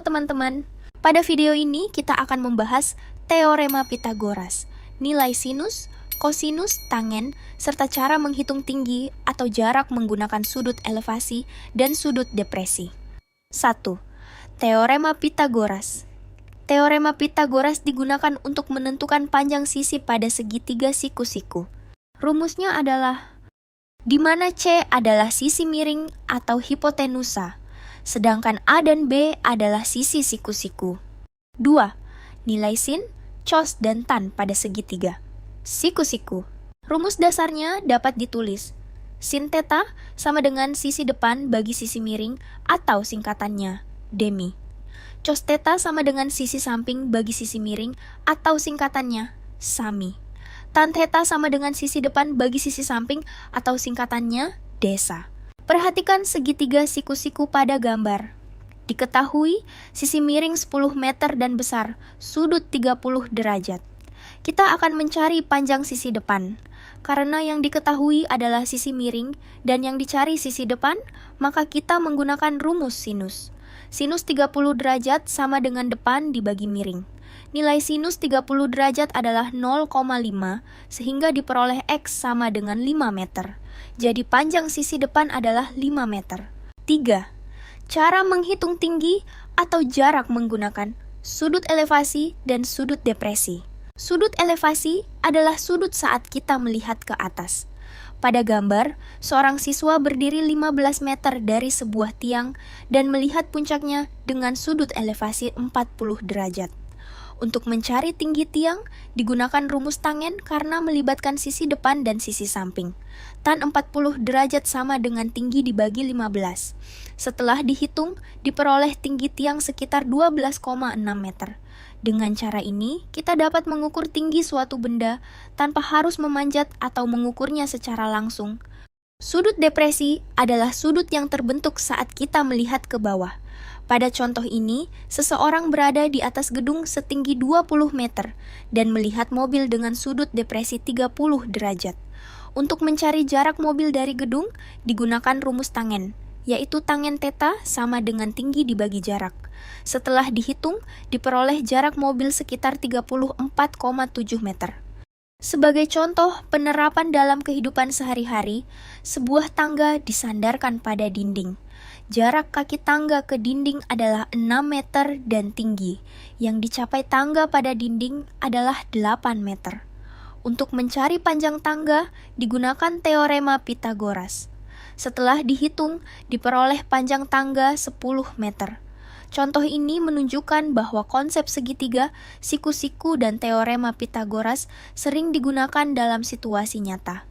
Halo teman-teman, pada video ini kita akan membahas teorema Pitagoras, nilai sinus, kosinus, tangen, serta cara menghitung tinggi atau jarak menggunakan sudut elevasi dan sudut depresi. 1. Teorema Pitagoras. Teorema Pitagoras digunakan untuk menentukan panjang sisi pada segitiga siku-siku. Rumusnya adalah di mana C adalah sisi miring atau hipotenusa, sedangkan A dan B adalah sisi siku-siku. 2. Nilai sin, cos, dan tan pada segitiga siku-siku. Rumus dasarnya dapat ditulis sin theta sama dengan sisi depan bagi sisi miring atau singkatannya demi. Cos theta sama dengan sisi samping bagi sisi miring atau singkatannya sami. Tan theta sama dengan sisi depan bagi sisi samping atau singkatannya desa. Perhatikan segitiga siku-siku pada gambar. Diketahui sisi miring 10 meter dan besar, sudut 30 derajat. Kita akan mencari panjang sisi depan. Karena yang diketahui adalah sisi miring dan yang dicari sisi depan, maka kita menggunakan rumus sinus. Sinus 30 derajat sama dengan depan dibagi miring. Nilai sinus 30 derajat adalah 0,5 sehingga diperoleh X sama dengan 5 meter. Jadi panjang sisi depan adalah 5 meter. 3. Cara menghitung tinggi atau jarak menggunakan sudut elevasi dan sudut depresi. Sudut elevasi adalah sudut saat kita melihat ke atas. Pada gambar, seorang siswa berdiri 15 meter dari sebuah tiang dan melihat puncaknya dengan sudut elevasi 40 derajat. Untuk mencari tinggi tiang, digunakan rumus tangen karena melibatkan sisi depan dan sisi samping. Tan 40 derajat sama dengan tinggi dibagi 15. Setelah dihitung, diperoleh tinggi tiang sekitar 12,6 meter. Dengan cara ini, kita dapat mengukur tinggi suatu benda tanpa harus memanjat atau mengukurnya secara langsung. Sudut depresi adalah sudut yang terbentuk saat kita melihat ke bawah. Pada contoh ini, seseorang berada di atas gedung setinggi 20 meter dan melihat mobil dengan sudut depresi 30 derajat. Untuk mencari jarak mobil dari gedung, digunakan rumus tangen, yaitu tangen theta sama dengan tinggi dibagi jarak. Setelah dihitung, diperoleh jarak mobil sekitar 34,7 meter. Sebagai contoh penerapan dalam kehidupan sehari-hari, sebuah tangga disandarkan pada dinding. Jarak kaki tangga ke dinding adalah 6 meter dan tinggi yang dicapai tangga pada dinding adalah 8 meter. Untuk mencari panjang tangga, digunakan teorema Pitagoras. Setelah dihitung, diperoleh panjang tangga 10 meter. Contoh ini menunjukkan bahwa konsep segitiga, siku-siku, dan teorema Pitagoras sering digunakan dalam situasi nyata.